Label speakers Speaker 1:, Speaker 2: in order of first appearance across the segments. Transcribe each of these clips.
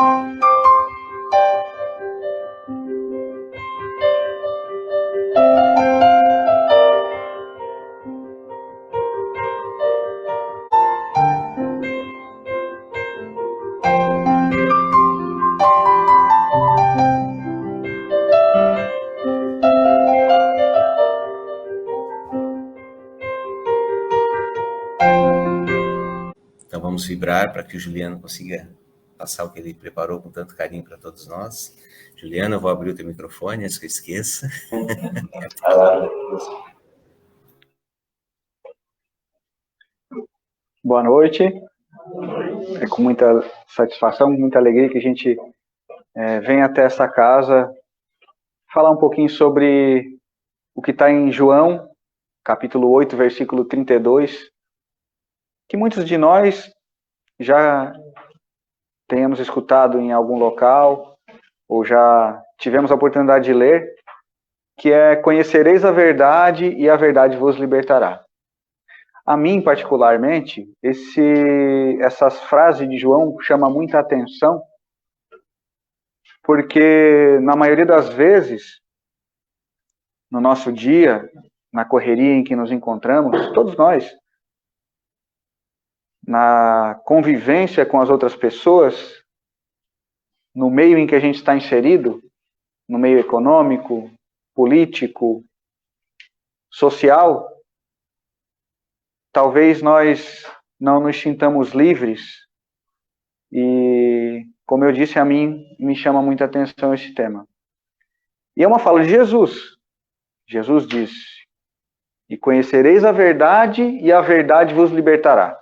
Speaker 1: Então vamos vibrar para que o Juliano consiga passar o que ele preparou com tanto carinho para todos nós. Juliano, eu vou abrir o teu microfone antes que eu esqueça.
Speaker 2: Boa noite. É com muita satisfação, muita alegria que a gente vem até essa casa falar um pouquinho sobre o que está em João, capítulo 8, versículo 32, que muitos de nós já tenhamos escutado em algum local, ou já tivemos a oportunidade de ler, que é: conhecereis a verdade e a verdade vos libertará. A mim, particularmente, essas frases de João chamam muita atenção, porque na maioria das vezes, no nosso dia, na correria em que nos encontramos, todos nós, na convivência com as outras pessoas, no meio em que a gente está inserido, no meio econômico, político, social, talvez nós não nos sintamos livres. E, como eu disse, a mim me chama muita atenção esse tema. E é uma fala de Jesus. Jesus disse: e conhecereis a verdade, e a verdade vos libertará.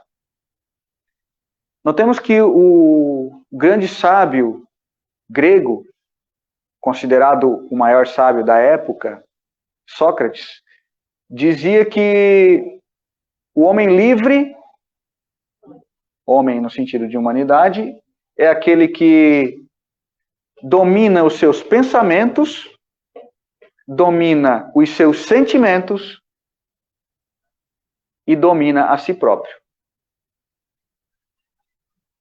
Speaker 2: Notemos que o grande sábio grego, considerado o maior sábio da época, Sócrates, dizia que o homem livre, homem no sentido de humanidade, é aquele que domina os seus pensamentos, domina os seus sentimentos e domina a si próprio.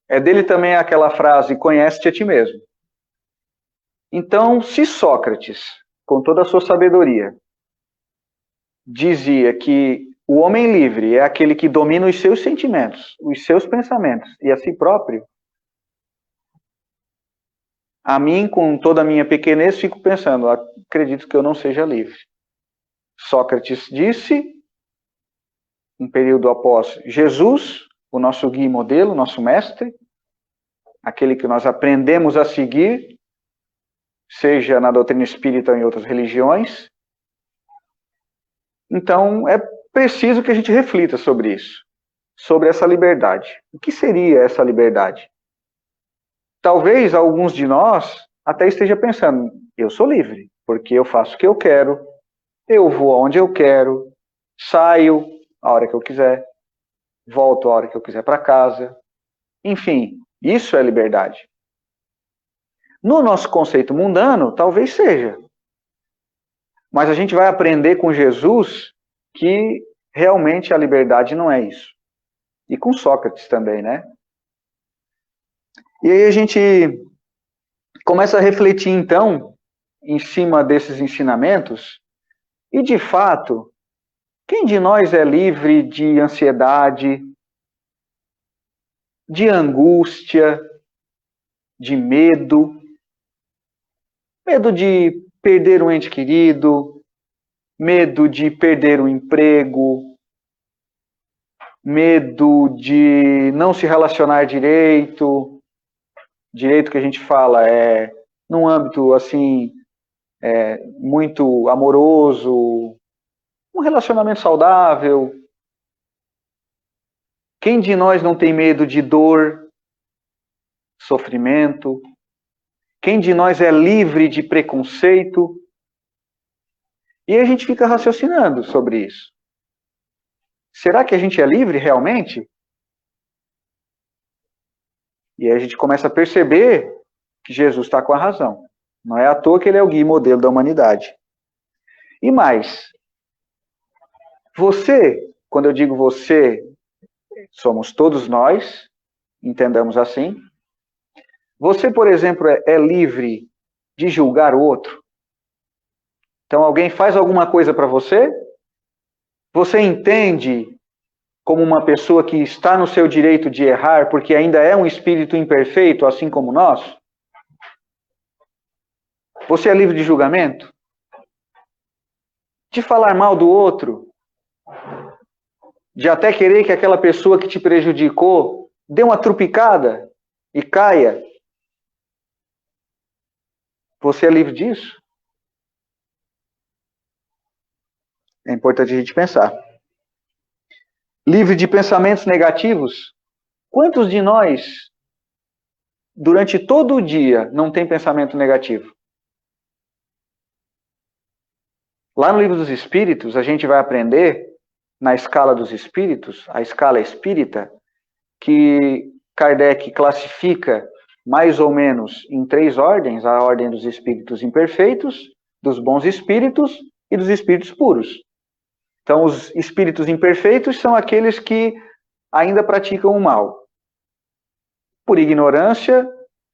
Speaker 2: É dele também aquela frase: conhece-te a ti mesmo. Então, se Sócrates, com toda a sua sabedoria, dizia que o homem livre é aquele que domina os seus sentimentos, os seus pensamentos e a si próprio, a mim, com toda a minha pequenez, fico pensando: acredito que eu não seja livre. Sócrates disse, um período após Jesus, o nosso guia e modelo, nosso mestre, aquele que nós aprendemos a seguir, seja na doutrina espírita ou em outras religiões. Então, é preciso que a gente reflita sobre isso, sobre essa liberdade. O que seria essa liberdade? Talvez alguns de nós até esteja pensando: eu sou livre, porque eu faço o que eu quero, eu vou aonde eu quero, saio a hora que eu quiser, volto a hora que eu quiser para casa. Enfim, isso é liberdade. No nosso conceito mundano, talvez seja. Mas a gente vai aprender com Jesus que realmente a liberdade não é isso. E com Sócrates também, né? E aí a gente começa a refletir, então, em cima desses ensinamentos, e de fato, quem de nós é livre de ansiedade, de angústia, de medo? Medo de perder um ente querido, medo de perder o emprego, medo de não se relacionar direito. Direito que a gente fala é num âmbito assim, muito amoroso, um relacionamento saudável. Quem de nós não tem medo de dor, sofrimento? Quem de nós é livre de preconceito? E a gente fica raciocinando sobre isso. Será que a gente é livre realmente? E aí a gente começa a perceber que Jesus está com a razão. Não é à toa que ele é o guia e modelo da humanidade. E mais, você, quando eu digo você, somos todos nós, entendamos assim. Você, por exemplo, é livre de julgar o outro? Então, alguém faz alguma coisa para você? Você entende como uma pessoa que está no seu direito de errar, porque ainda é um espírito imperfeito, assim como nós? Você é livre de julgamento? De falar mal do outro? De até querer que aquela pessoa que te prejudicou dê uma trupicada e caia? Você é livre disso? É importante a gente pensar. Livre de pensamentos negativos? Quantos de nós, durante todo o dia, não tem pensamento negativo? Lá no Livro dos Espíritos, a gente vai aprender, na escala dos espíritos, a escala espírita, que Kardec classifica mais ou menos em 3 ordens: a ordem dos espíritos imperfeitos, dos bons espíritos e dos espíritos puros. Então, os espíritos imperfeitos são aqueles que ainda praticam o mal, por ignorância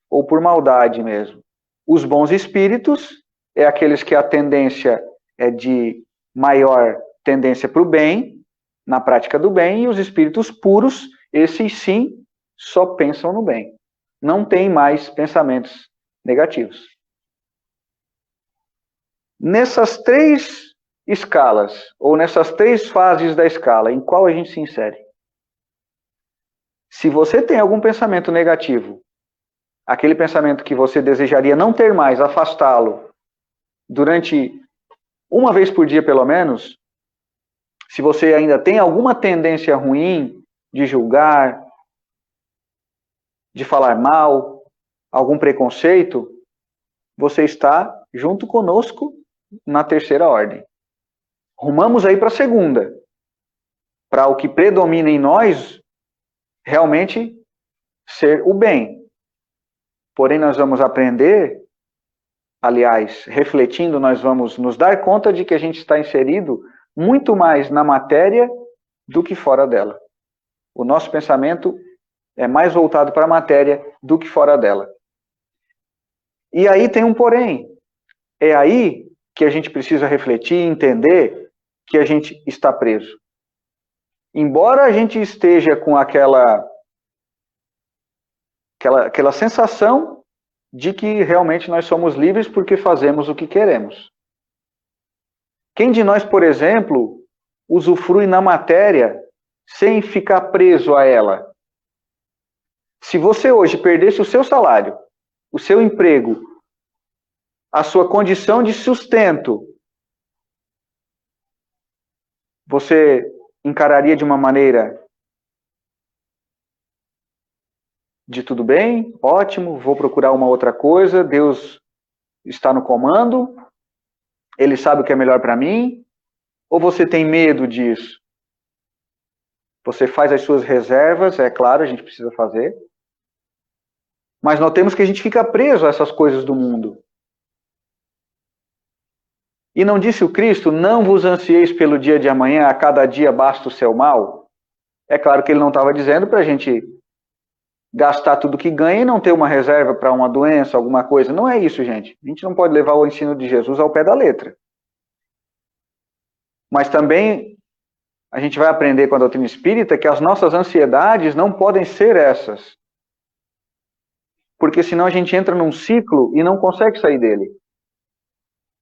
Speaker 2: ou por maldade mesmo. Os bons espíritos é aqueles que a tendência é de maior tendência para o bem, na prática do bem, e os espíritos puros, esses sim, só pensam no bem. Não tem mais pensamentos negativos. Nessas 3 escalas, ou nessas 3 fases da escala, em qual a gente se insere? Se você tem algum pensamento negativo, aquele pensamento que você desejaria não ter mais, afastá-lo durante uma vez por dia pelo menos, se você ainda tem alguma tendência ruim de julgar, de falar mal, algum preconceito, você está junto conosco na 3ª ordem. Rumamos aí para a 2ª, para o que predomina em nós realmente ser o bem. Porém, nós vamos aprender, aliás, refletindo, nós vamos nos dar conta de que a gente está inserido muito mais na matéria do que fora dela. O nosso pensamento é mais voltado para a matéria do que fora dela. E aí tem um porém. É aí que a gente precisa refletir e entender que a gente está preso. Embora a gente esteja com aquela sensação de que realmente nós somos livres porque fazemos o que queremos. Quem de nós, por exemplo, usufrui na matéria sem ficar preso a ela? Se você hoje perdesse o seu salário, o seu emprego, a sua condição de sustento, você encararia de uma maneira de tudo bem, ótimo, vou procurar uma outra coisa, Deus está no comando, Ele sabe o que é melhor para mim? Ou você tem medo disso? Você faz as suas reservas, é claro, a gente precisa fazer, mas notemos que a gente fica preso a essas coisas do mundo. E não disse o Cristo, não vos ansieis pelo dia de amanhã, a cada dia basta o seu mal? É claro que ele não estava dizendo para a gente gastar tudo que ganha e não ter uma reserva para uma doença, alguma coisa. Não é isso, gente. A gente não pode levar o ensino de Jesus ao pé da letra. Mas também a gente vai aprender com a doutrina espírita que as nossas ansiedades não podem ser essas. Porque senão a gente entra num ciclo e não consegue sair dele.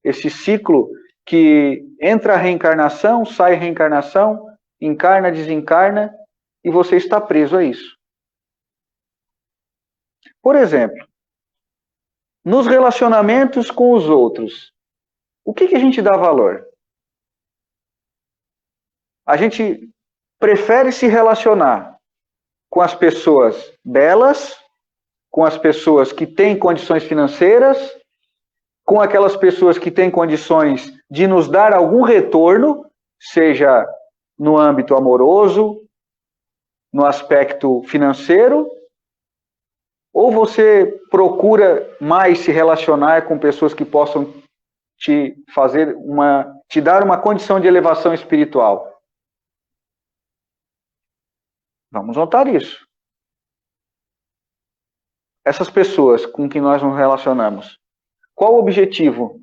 Speaker 2: Esse ciclo que entra a reencarnação, sai a reencarnação, encarna, desencarna, e você está preso a isso. Por exemplo, nos relacionamentos com os outros, o que a gente dá valor? A gente prefere se relacionar com as pessoas belas, com as pessoas que têm condições financeiras, com aquelas pessoas que têm condições de nos dar algum retorno, seja no âmbito amoroso, no aspecto financeiro, ou você procura mais se relacionar com pessoas que possam te dar uma condição de elevação espiritual? Vamos notar isso. essas pessoas com quem nós nos relacionamos, qual o objetivo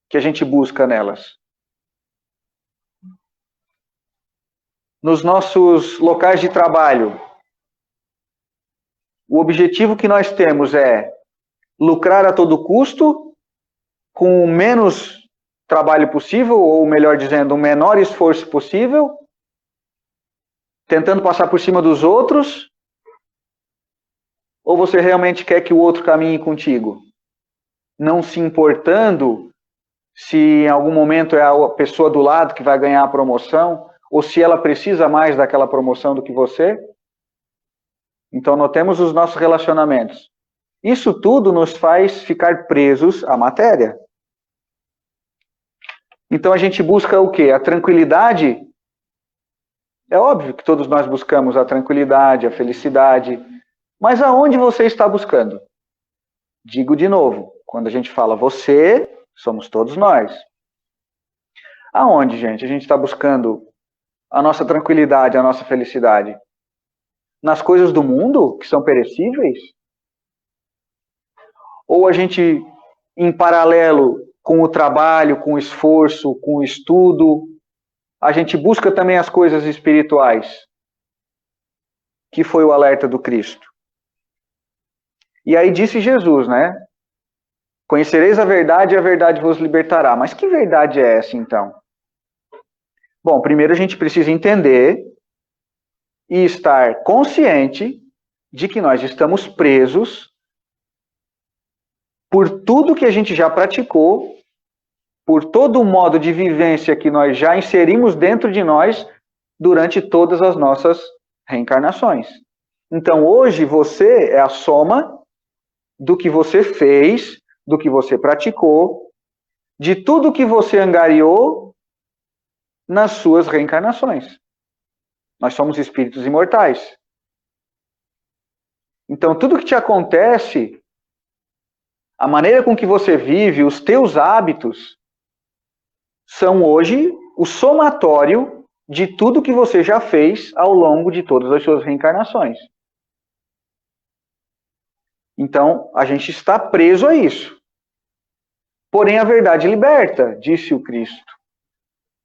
Speaker 2: que a gente busca nelas? Nos nossos locais de trabalho, o objetivo que nós temos é lucrar a todo custo, com o menos trabalho possível, ou melhor dizendo, o menor esforço possível, tentando passar por cima dos outros, ou você realmente quer que o outro caminhe contigo? Não se importando se em algum momento é a pessoa do lado que vai ganhar a promoção, ou se ela precisa mais daquela promoção do que você? Então, notemos os nossos relacionamentos. Isso tudo nos faz ficar presos à matéria. Então, a gente busca o quê? A tranquilidade. É óbvio que todos nós buscamos a tranquilidade, a felicidade. Mas aonde você está buscando? Digo de novo, quando a gente fala você, somos todos nós. Aonde, gente, a gente está buscando a nossa tranquilidade, a nossa felicidade? Nas coisas do mundo, que são perecíveis? Ou a gente, em paralelo com o trabalho, com o esforço, com o estudo, a gente busca também as coisas espirituais? Que foi o alerta do Cristo. E aí disse Jesus, né? Conhecereis a verdade e a verdade vos libertará. Mas que verdade é essa, então? Bom, primeiro a gente precisa entender e estar consciente de que nós estamos presos por tudo que a gente já praticou, por todo o modo de vivência que nós já inserimos dentro de nós durante todas as nossas reencarnações. Então, hoje você é a soma do que você fez, do que você praticou, de tudo que você angariou nas suas reencarnações. Nós somos espíritos imortais. Então, tudo que te acontece, a maneira com que você vive, os teus hábitos, são hoje o somatório de tudo que você já fez ao longo de todas as suas reencarnações. Então, a gente está preso a isso. Porém, a verdade liberta, disse o Cristo.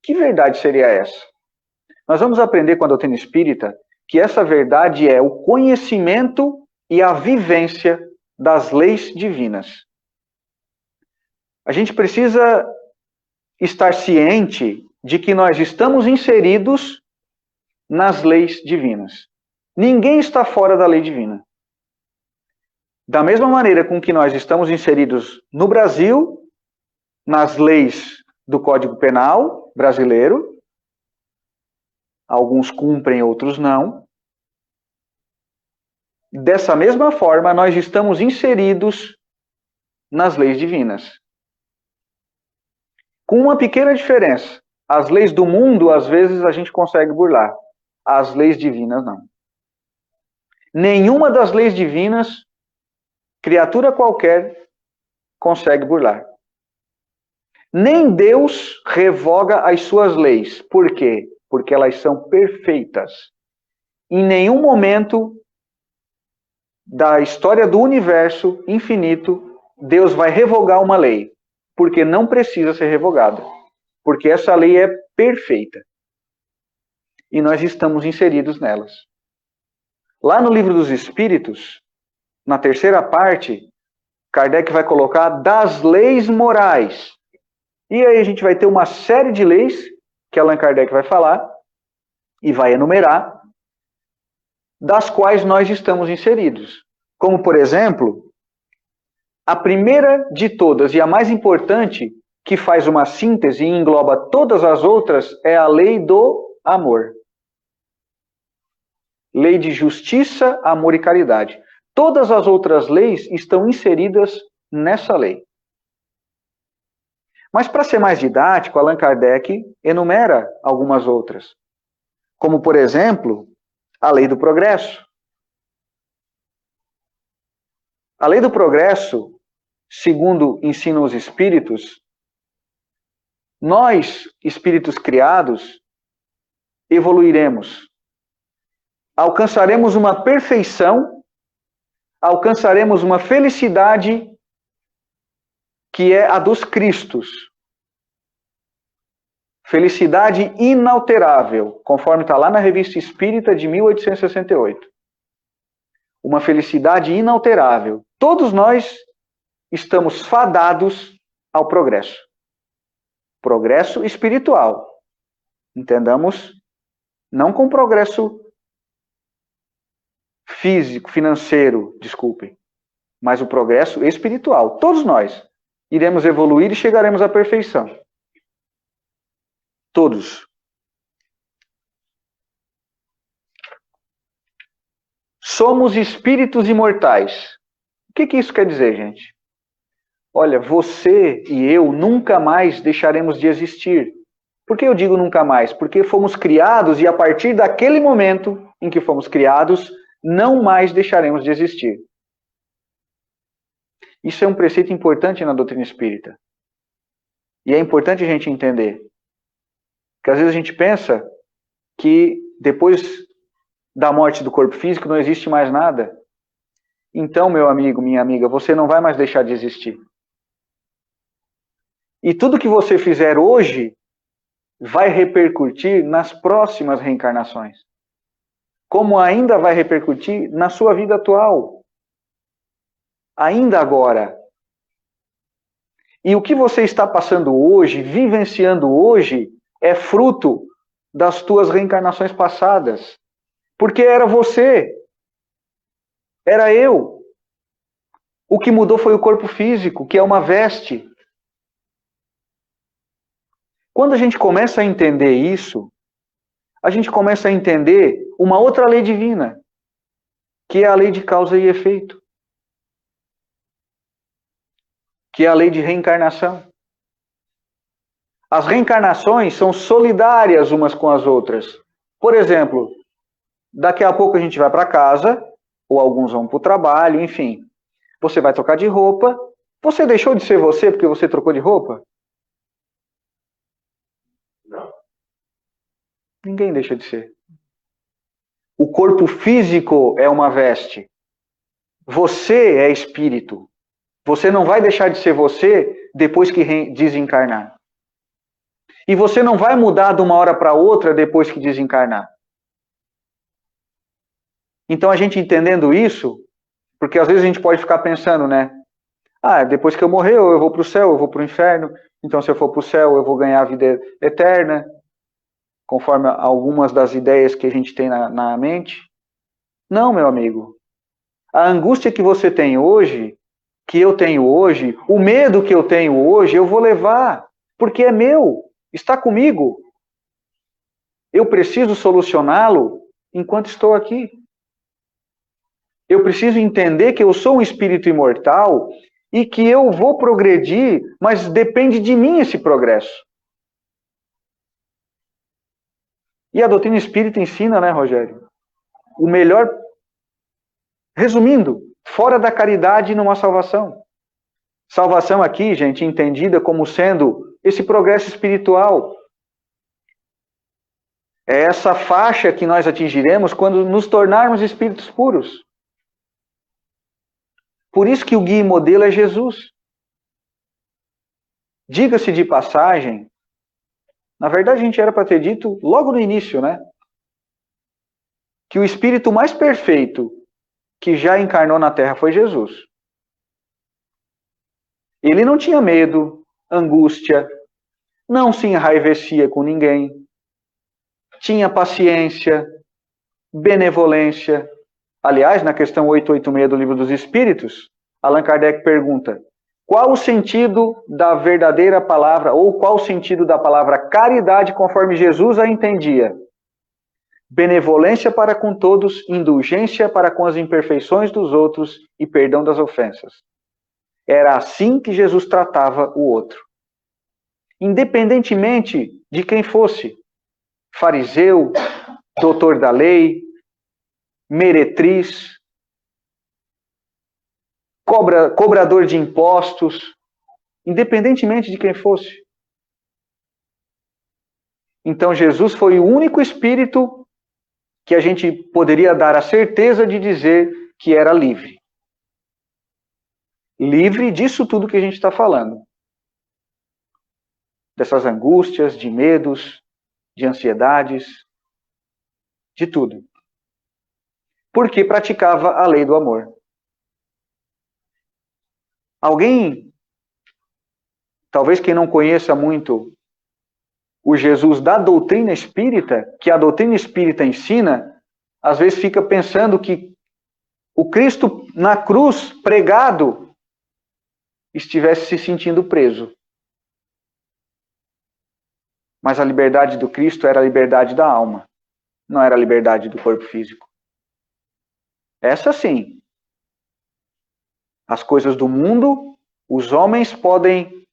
Speaker 2: Que verdade seria essa? Nós vamos aprender com a doutrina espírita que essa verdade é o conhecimento e a vivência das leis divinas. A gente precisa estar ciente de que nós estamos inseridos nas leis divinas. Ninguém está fora da lei divina. Da mesma maneira com que nós estamos inseridos no Brasil, nas leis do Código Penal brasileiro, alguns cumprem, outros não. Dessa mesma forma, nós estamos inseridos nas leis divinas. Com uma pequena diferença. As leis do mundo, às vezes, a gente consegue burlar. As leis divinas, não. Nenhuma das leis divinas, criatura qualquer, consegue burlar. Nem Deus revoga as suas leis. Por quê? Porque elas são perfeitas. Em nenhum momento da história do universo infinito, Deus vai revogar uma lei. Porque não precisa ser revogada. Porque essa lei é perfeita. E nós estamos inseridos nelas. Lá no Livro dos Espíritos, na terceira parte, Kardec vai colocar das leis morais. E aí a gente vai ter uma série de leis que Allan Kardec vai falar e vai enumerar, das quais nós estamos inseridos. Como, por exemplo, a primeira de todas e a mais importante, que faz uma síntese e engloba todas as outras, é a lei do amor. Lei de justiça, amor e caridade. Todas as outras leis estão inseridas nessa lei. Mas para ser mais didático, Allan Kardec enumera algumas outras. Como, por exemplo, a lei do progresso. A lei do progresso, segundo ensinam os espíritos, nós, espíritos criados, evoluiremos. Alcançaremos uma perfeição alcançaremos uma felicidade que é a dos Cristos. Felicidade inalterável, conforme está lá na Revista Espírita de 1868. Uma felicidade inalterável. Todos nós estamos fadados ao progresso. Progresso espiritual. Entendamos, não com progresso físico, financeiro, desculpem, mas o progresso espiritual. Todos nós iremos evoluir e chegaremos à perfeição. Todos. Somos espíritos imortais. O que isso quer dizer, gente? Olha, você e eu nunca mais deixaremos de existir. Por que eu digo nunca mais? Porque fomos criados e a partir daquele momento em que fomos criados, não mais deixaremos de existir. Isso é um preceito importante na doutrina espírita. E é importante a gente entender. Porque às vezes a gente pensa que depois da morte do corpo físico não existe mais nada. Então, meu amigo, minha amiga, você não vai mais deixar de existir. E tudo que você fizer hoje vai repercutir nas próximas reencarnações. Como ainda vai repercutir na sua vida atual. Ainda agora. E o que você está passando hoje, vivenciando hoje, é fruto das tuas reencarnações passadas. Porque era você. Era eu. O que mudou foi o corpo físico, que é uma veste. Quando a gente começa a entender isso, a gente começa a entender uma outra lei divina, que é a lei de causa e efeito. Que é a lei de reencarnação. As reencarnações são solidárias umas com as outras. Por exemplo, daqui a pouco a gente vai para casa, ou alguns vão para o trabalho, enfim. Você vai trocar de roupa. Você deixou de ser você porque você trocou de roupa? Não. Ninguém deixa de ser. O corpo físico é uma veste. Você é espírito. Você não vai deixar de ser você depois que desencarnar. E você não vai mudar de uma hora para outra depois que desencarnar. Então a gente entendendo isso, porque às vezes a gente pode ficar pensando, né? Ah, depois que eu morrer, eu vou para o céu, eu vou para o inferno. Então se eu for para o céu, eu vou ganhar a vida eterna. Conforme algumas das ideias que a gente tem na mente. Não, meu amigo. A angústia que você tem hoje, que eu tenho hoje, o medo que eu tenho hoje, eu vou levar. Porque é meu. Está comigo. Eu preciso solucioná-lo enquanto estou aqui. Eu preciso entender que eu sou um espírito imortal e que eu vou progredir, mas depende de mim esse progresso. E a doutrina espírita ensina, né, Rogério? O melhor, resumindo, fora da caridade não há salvação. Salvação aqui, gente, entendida como sendo esse progresso espiritual. É essa faixa que nós atingiremos quando nos tornarmos espíritos puros. Por isso que o guia e modelo é Jesus. Diga-se de passagem, na verdade a gente era para ter dito logo no início, né? Que o espírito mais perfeito que já encarnou na Terra foi Jesus. Ele não tinha medo, angústia, não se enraivecia com ninguém, tinha paciência, benevolência. Aliás, na questão 886 do Livro dos Espíritos, Allan Kardec pergunta: qual o sentido da verdadeira palavra, ou qual o sentido da palavra caridade conforme Jesus a entendia? Benevolência para com todos, indulgência para com as imperfeições dos outros e perdão das ofensas. Era assim que Jesus tratava o outro. Independentemente de quem fosse, fariseu, doutor da lei, meretriz, cobrador de impostos, independentemente de quem fosse. Então Jesus foi o único espírito que a gente poderia dar a certeza de dizer que era livre. livre disso tudo que a gente está falando. Dessas angústias, de medos, de ansiedades, de tudo. Porque praticava a lei do amor. Alguém, talvez quem não conheça muito o Jesus da doutrina espírita, que a doutrina espírita ensina, às vezes fica pensando que o Cristo na cruz, pregado, estivesse se sentindo preso. Mas a liberdade do Cristo era a liberdade da alma, não era a liberdade do corpo físico. Essa sim. As coisas do mundo, os homens podem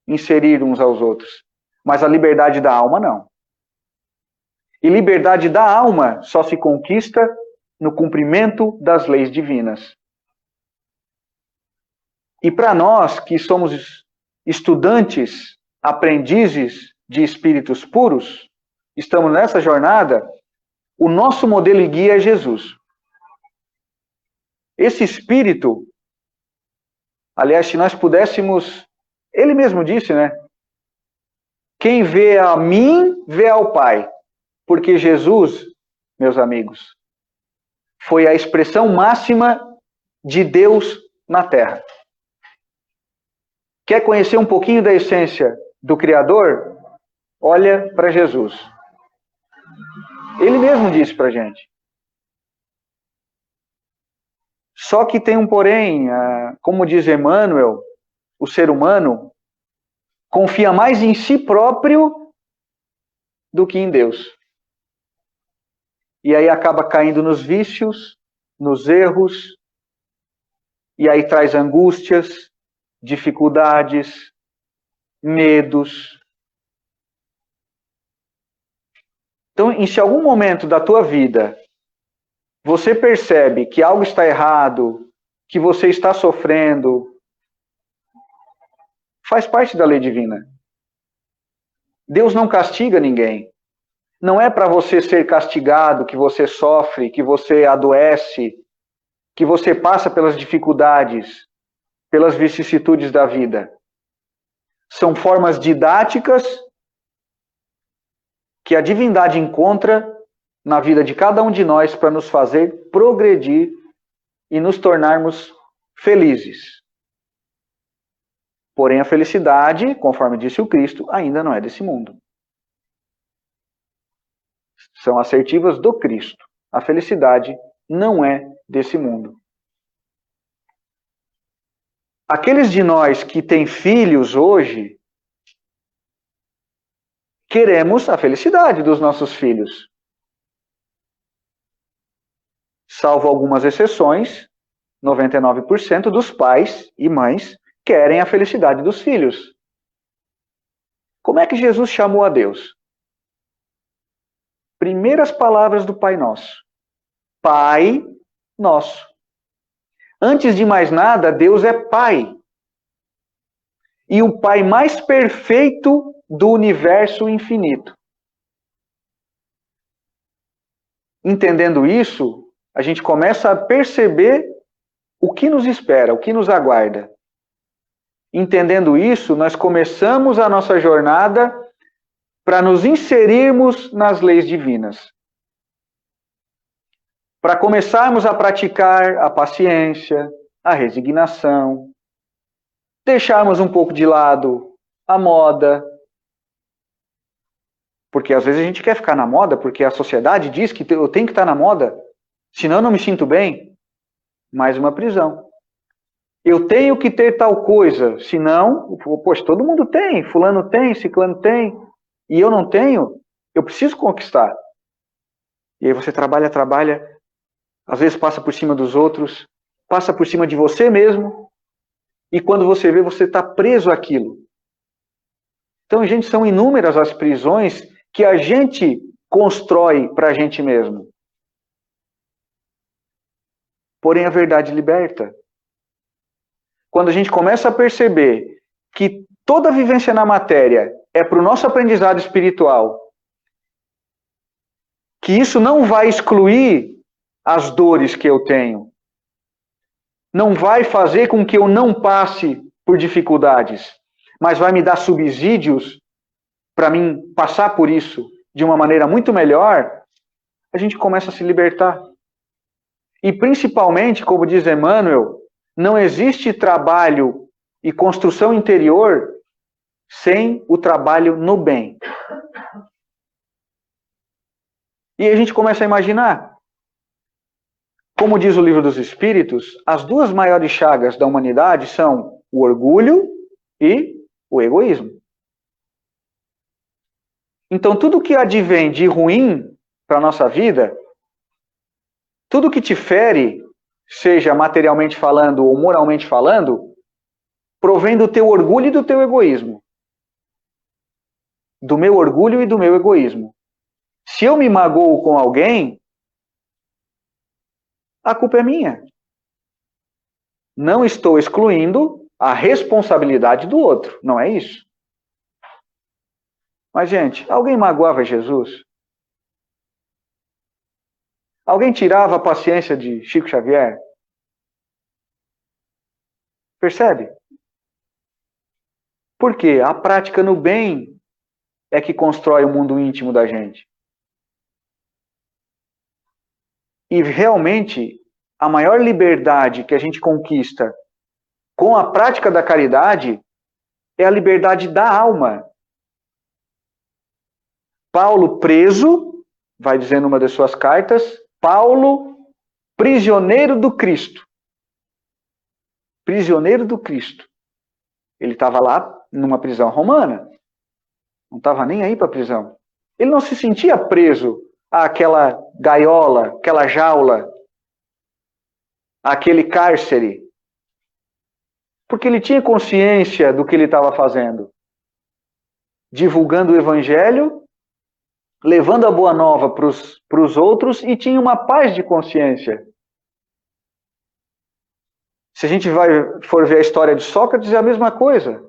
Speaker 2: inserir uns aos outros, mas a liberdade da alma não. E liberdade da alma só se conquista no cumprimento das leis divinas. E para nós que somos estudantes, aprendizes de espíritos puros, estamos nessa jornada, o nosso modelo e guia é Jesus. Esse espírito, aliás, se nós pudéssemos, ele mesmo disse, né? Quem vê a mim, vê ao Pai. Porque Jesus, meus amigos, foi a expressão máxima de Deus na Terra. Quer conhecer um pouquinho da essência do Criador? Olha para Jesus. Ele mesmo disse para a gente. Só que tem um porém, como diz Emmanuel, o ser humano confia mais em si próprio do que em Deus. E aí acaba caindo nos vícios, nos erros, e aí traz angústias, dificuldades, medos. Então, se em algum momento da tua vida você percebe que algo está errado, que você está sofrendo, faz parte da lei divina. Deus não castiga ninguém. Não é para você ser castigado, que você sofre, que você adoece, que você passa pelas dificuldades, pelas vicissitudes da vida. São formas didáticas que a divindade encontra na vida de cada um de nós para nos fazer progredir e nos tornarmos felizes. Porém, a felicidade, conforme disse o Cristo, ainda não é desse mundo. São assertivas do Cristo. A felicidade não é desse mundo. Aqueles de nós que têm filhos hoje, queremos a felicidade dos nossos filhos. Salvo algumas exceções, 99% dos pais e mães querem a felicidade dos filhos. Como é que Jesus chamou a Deus? Primeiras palavras do Pai Nosso. Pai Nosso. Antes de mais nada, Deus é Pai. E o Pai mais perfeito do universo infinito. Entendendo isso, a gente começa a perceber o que nos espera, o que nos aguarda. Entendendo isso, nós começamos a nossa jornada para nos inserirmos nas leis divinas. Para começarmos a praticar a paciência, a resignação, deixarmos um pouco de lado a moda, porque às vezes a gente quer ficar na moda, porque a sociedade diz que eu tenho que estar na moda, senão eu não me sinto bem. Mais uma prisão. Eu tenho que ter tal coisa, senão, poxa, todo mundo tem, fulano tem, ciclano tem, e eu não tenho, eu preciso conquistar. E aí você trabalha, às vezes passa por cima dos outros, passa por cima de você mesmo, e quando você vê, você está preso àquilo. Então, gente, são inúmeras as prisões que a gente constrói para a gente mesmo. Porém, a verdade liberta. Quando a gente começa a perceber que toda vivência na matéria é para o nosso aprendizado espiritual, que isso não vai excluir as dores que eu tenho, não vai fazer com que eu não passe por dificuldades, mas vai me dar subsídios para mim passar por isso de uma maneira muito melhor, a gente começa a se libertar. E principalmente, como diz Emmanuel, não existe trabalho e construção interior sem o trabalho no bem. E a gente começa a imaginar, como diz o Livro dos Espíritos, as duas maiores chagas da humanidade são o orgulho e o egoísmo. Então, tudo que advém de ruim para a nossa vida, tudo que te fere, seja materialmente falando ou moralmente falando, provém do teu orgulho e do teu egoísmo. Do meu orgulho e do meu egoísmo. Se eu me magoo com alguém, a culpa é minha. Não estou excluindo a responsabilidade do outro, não é isso? Mas, gente, alguém magoava Jesus? Alguém tirava a paciência de Chico Xavier? Percebe? Por quê? A prática no bem é que constrói o mundo íntimo da gente. E realmente, a maior liberdade que a gente conquista com a prática da caridade é a liberdade da alma. Paulo preso, vai dizer numa das suas cartas, Paulo, prisioneiro do Cristo. Prisioneiro do Cristo. Ele estava lá numa prisão romana. Não estava nem aí para a prisão. Ele não se sentia preso àquela gaiola, aquela jaula, àquele cárcere. Porque ele tinha consciência do que ele estava fazendo. Divulgando o evangelho, levando a boa nova para os outros e tinha uma paz de consciência. Se a gente for ver a história de Sócrates, é a mesma coisa.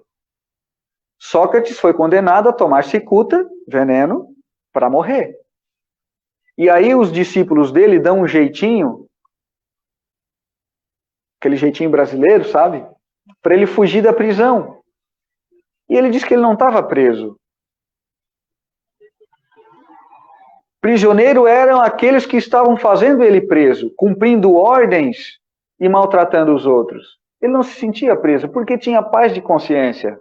Speaker 2: Sócrates foi condenado a tomar cicuta, veneno, para morrer. E aí os discípulos dele dão um jeitinho, aquele jeitinho brasileiro, sabe? Para ele fugir da prisão. E ele disse que ele não estava preso. Prisioneiro eram aqueles que estavam fazendo ele preso, cumprindo ordens e maltratando os outros. Ele não se sentia preso porque tinha paz de consciência.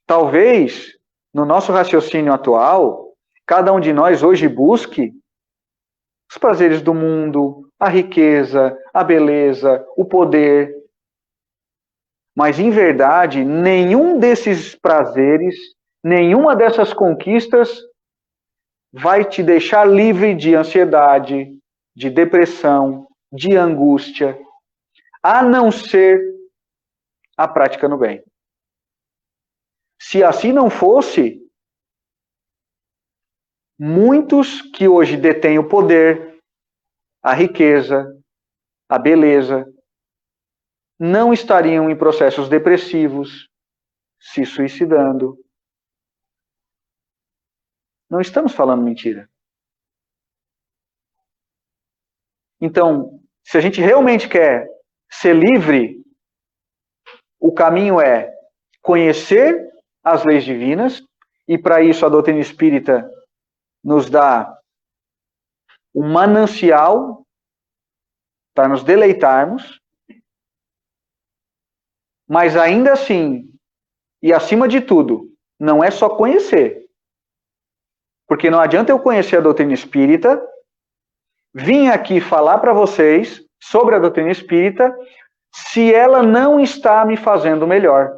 Speaker 2: Talvez, no nosso raciocínio atual, cada um de nós hoje busque os prazeres do mundo, a riqueza, a beleza, o poder. Mas, em verdade, nenhum desses prazeres, nenhuma dessas conquistas vai te deixar livre de ansiedade, de depressão, de angústia, a não ser a prática no bem. Se assim não fosse, muitos que hoje detêm o poder, a riqueza, a beleza, não estariam em processos depressivos, se suicidando. Não estamos falando mentira. Então, se a gente realmente quer ser livre, o caminho é conhecer as leis divinas, e para isso a doutrina espírita nos dá um manancial para nos deleitarmos, mas ainda assim, e acima de tudo, não é só conhecer. Porque não adianta eu conhecer a doutrina espírita, vim aqui falar para vocês sobre a doutrina espírita, se ela não está me fazendo melhor.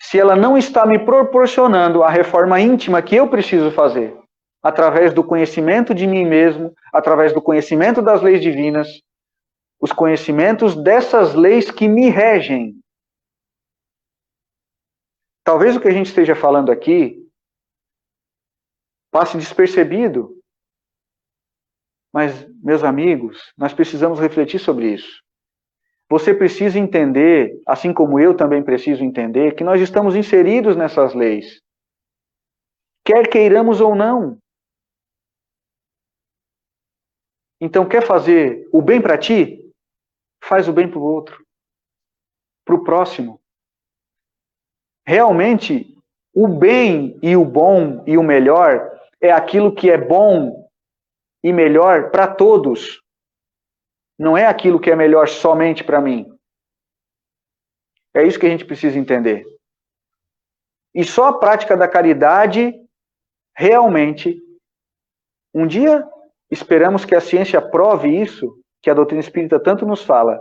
Speaker 2: Se ela não está me proporcionando a reforma íntima que eu preciso fazer, através do conhecimento de mim mesmo, através do conhecimento das leis divinas, os conhecimentos dessas leis que me regem. Talvez o que a gente esteja falando aqui passe despercebido, mas, meus amigos, nós precisamos refletir sobre isso. Você precisa entender, assim como eu também preciso entender, que nós estamos inseridos nessas leis. Quer queiramos ou não. Então, quer fazer o bem para ti? Faz o bem para o outro, para o próximo. Realmente, o bem e o bom e o melhor é aquilo que é bom e melhor para todos. Não é aquilo que é melhor somente para mim. É isso que a gente precisa entender. E só a prática da caridade, realmente, um dia esperamos que a ciência prove isso, que a doutrina espírita tanto nos fala.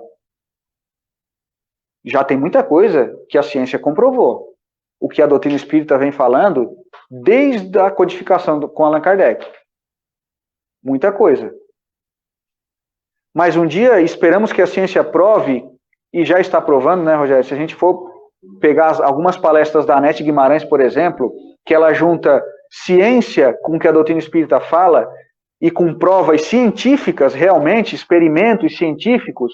Speaker 2: Já tem muita coisa que a ciência comprovou. O que a doutrina espírita vem falando desde a codificação com Allan Kardec. Muita coisa. Mas um dia esperamos que a ciência prove, e já está provando, né, Rogério? Se a gente for pegar algumas palestras da Anete Guimarães, por exemplo, que ela junta ciência com o que a doutrina espírita fala, e com provas científicas, realmente, experimentos científicos,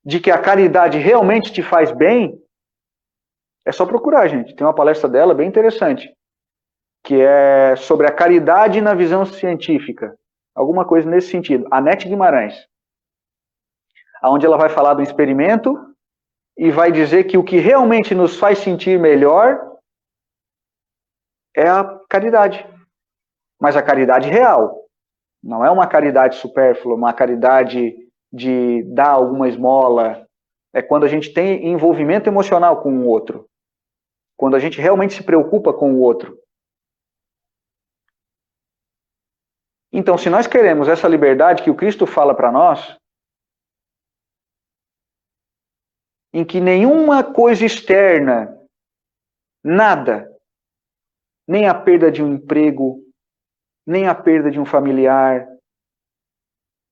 Speaker 2: de que a caridade realmente te faz bem, é só procurar, gente. Tem uma palestra dela bem interessante, que é sobre a caridade na visão científica. Alguma coisa nesse sentido. Anete Guimarães. Onde ela vai falar do experimento e vai dizer que o que realmente nos faz sentir melhor é a caridade. Mas a caridade real. Não é uma caridade supérflua, uma caridade de dar alguma esmola. É quando a gente tem envolvimento emocional com o outro. Quando a gente realmente se preocupa com o outro. Então, se nós queremos essa liberdade que o Cristo fala para nós, em que nenhuma coisa externa, nada, nem a perda de um emprego, nem a perda de um familiar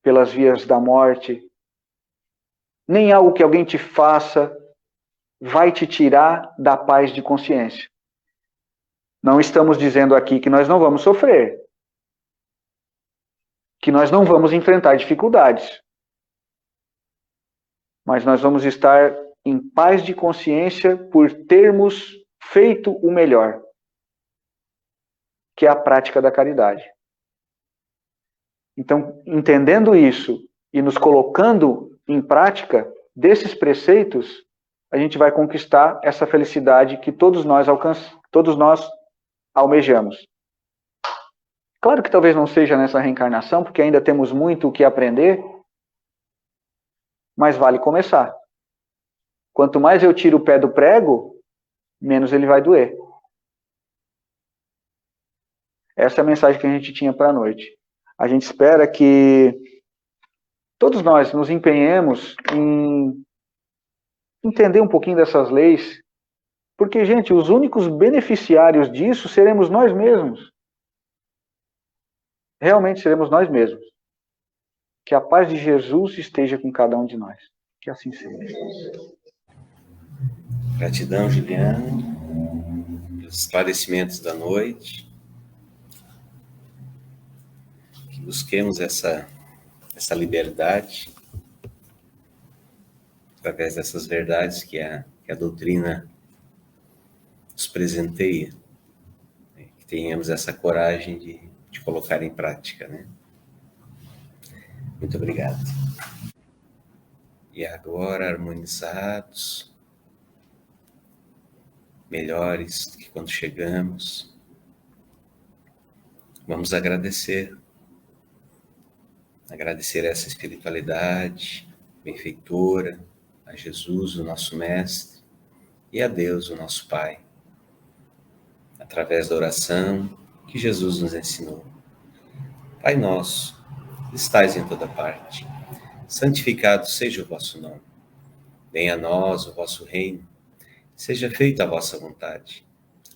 Speaker 2: pelas vias da morte, nem algo que alguém te faça, vai te tirar da paz de consciência. Não estamos dizendo aqui que nós não vamos sofrer, que nós não vamos enfrentar dificuldades, mas nós vamos estar em paz de consciência por termos feito o melhor, que é a prática da caridade. Então, entendendo isso e nos colocando em prática desses preceitos, a gente vai conquistar essa felicidade que todos nós almejamos. Claro que talvez não seja nessa reencarnação, porque ainda temos muito o que aprender, mas vale começar. Quanto mais eu tiro o pé do prego, menos ele vai doer. Essa é a mensagem que a gente tinha para a noite. A gente espera que todos nós nos empenhemos em entender um pouquinho dessas leis, porque, gente, os únicos beneficiários disso seremos nós mesmos. Realmente seremos nós mesmos. Que a paz de Jesus esteja com cada um de nós. Que assim seja.
Speaker 1: Gratidão, Juliano, pelos esclarecimentos da noite. Que busquemos essa liberdade através dessas verdades que a doutrina nos presenteia. Que tenhamos essa coragem de colocar em prática, né? Muito obrigado. E agora, harmonizados, melhores do que quando chegamos, vamos agradecer essa espiritualidade benfeitora, a Jesus, o nosso Mestre, e a Deus, o nosso Pai, através da oração que Jesus nos ensinou. Pai nosso, que estais em toda parte, santificado seja o vosso nome. Venha a nós o vosso reino, seja feita a vossa vontade,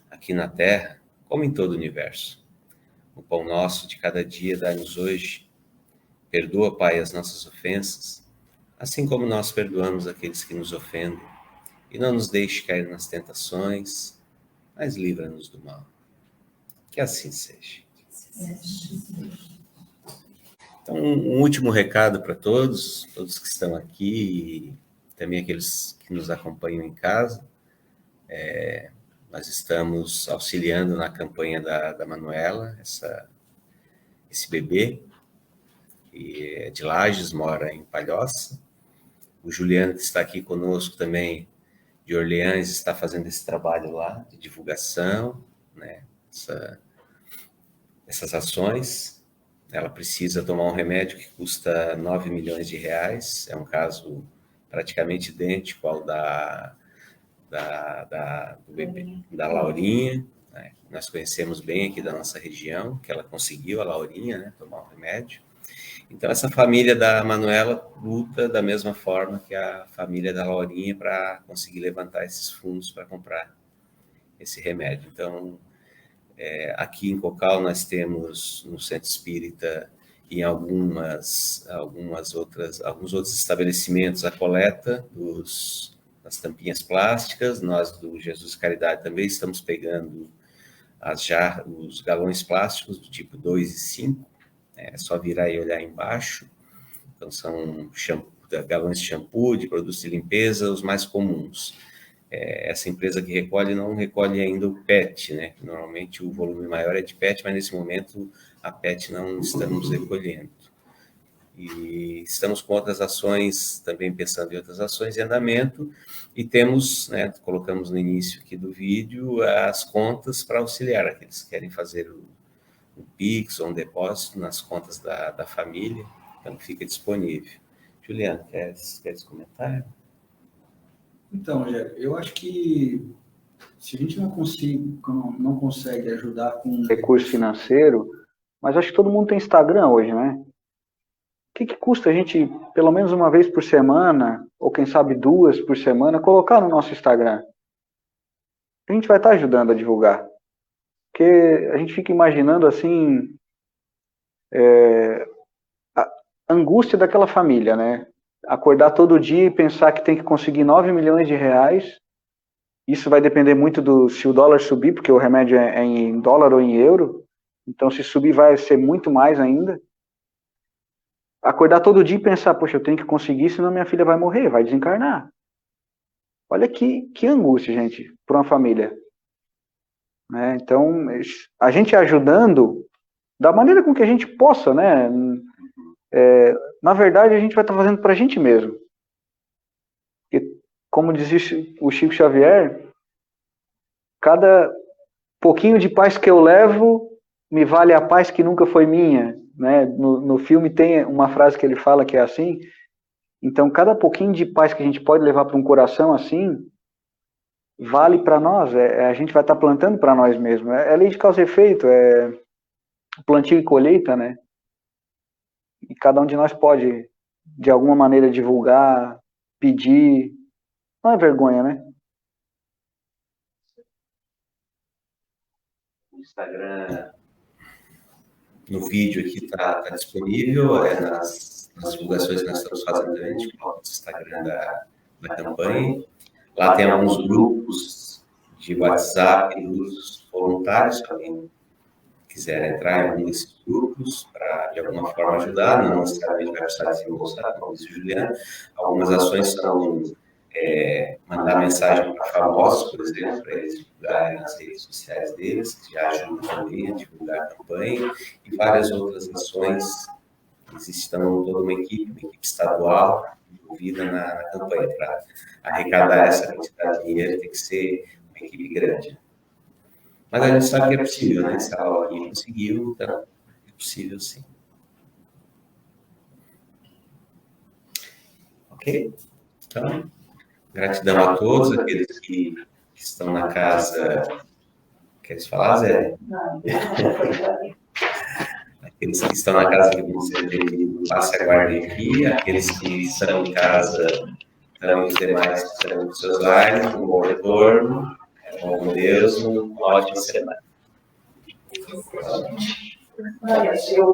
Speaker 1: aqui na terra como em todo o universo. O pão nosso de cada dia dai-nos hoje. Perdoa, Pai, as nossas ofensas, assim como nós perdoamos aqueles que nos ofendem. E não nos deixe cair nas tentações, mas livra-nos do mal. Que assim seja. Então, um último recado para todos que estão aqui e também aqueles que nos acompanham em casa. Nós estamos auxiliando na campanha da Manuela, esse bebê, que é de Lages, mora em Palhoça. O Juliano, que está aqui conosco também, de Orleans, está fazendo esse trabalho lá, de divulgação, né? Essas ações. Ela precisa tomar um remédio que custa 9 milhões de reais, é um caso praticamente idêntico ao da Laurinha, né? Nós conhecemos bem aqui da nossa região, que ela conseguiu, a Laurinha, né, tomar um remédio. Então, essa família da Manuela luta da mesma forma que a família da Laurinha para conseguir levantar esses fundos para comprar esse remédio. Então, aqui em Cocal nós temos no Centro Espírita e em alguns outros estabelecimentos a coleta das tampinhas plásticas. Nós do Jesus Caridade também estamos pegando os galões plásticos do tipo 2 e 5, é só virar e olhar embaixo. Então são galões de shampoo, de produtos de limpeza, os mais comuns. Essa empresa que recolhe não recolhe ainda o PET, né? Normalmente o volume maior é de PET, mas nesse momento a PET não estamos recolhendo. E estamos com outras ações, também pensando em outras ações em andamento, e temos, né, colocamos no início aqui do vídeo, as contas para auxiliar aqueles que querem fazer o Pix ou um depósito nas contas da família, então fica disponível. Juliano, queres comentar?
Speaker 3: Então, Rogério, eu acho que se a gente não consegue ajudar com
Speaker 2: recurso financeiro, mas acho que todo mundo tem Instagram hoje, né? O que custa a gente, pelo menos uma vez por semana, ou quem sabe 2 por semana, colocar no nosso Instagram? A gente vai estar ajudando a divulgar. Porque a gente fica imaginando, assim, a angústia daquela família, né? Acordar todo dia e pensar que tem que conseguir 9 milhões de reais. Isso vai depender muito se o dólar subir, porque o remédio é em dólar ou em euro. Então, se subir, vai ser muito mais ainda. Acordar todo dia e pensar, poxa, eu tenho que conseguir, senão minha filha vai morrer, vai desencarnar. Olha que angústia, gente, para uma família. Né? Então, a gente ajudando da maneira com que a gente possa, né? Na verdade, a gente vai estar fazendo para a gente mesmo. E, como dizia o Chico Xavier, cada pouquinho de paz que eu levo me vale a paz que nunca foi minha. Né? No filme tem uma frase que ele fala que é assim. Então, cada pouquinho de paz que a gente pode levar para um coração assim, vale para nós. A gente vai estar plantando para nós mesmos. É lei de causa e efeito, é plantio e colheita, né? E cada um de nós pode, de alguma maneira, divulgar, pedir. Não é vergonha, né?
Speaker 1: O Instagram, no vídeo aqui está disponível, nas divulgações que nós estamos fazendo também, a gente coloca o Instagram da campanha. Lá tem alguns grupos de WhatsApp, grupos voluntários, se alguém quiser entrar em algum desses grupos para, de alguma forma, ajudar, não necessariamente vai precisar desembolsar, como disse o Juliano. Algumas ações são mandar mensagem para famosos, por exemplo, para eles divulgarem nas redes sociais deles, que já ajudam também a divulgar a campanha, e várias outras ações. Existe também toda uma equipe estadual envolvida na campanha. Para arrecadar essa quantidade de dinheiro tem que ser uma equipe grande. Mas a gente sabe que é possível, né? Se a Laurinha conseguiu, então é possível sim. Ok? Então, gratidão a todos aqueles que estão na casa. Queres falar, Zé? Aqueles que estão na casa que vão ser atendidos, passe a guarda aqui. Aqueles que estão em casa, também os demais que estão nos seus lares, um bom retorno, com Deus, uma ótima semana.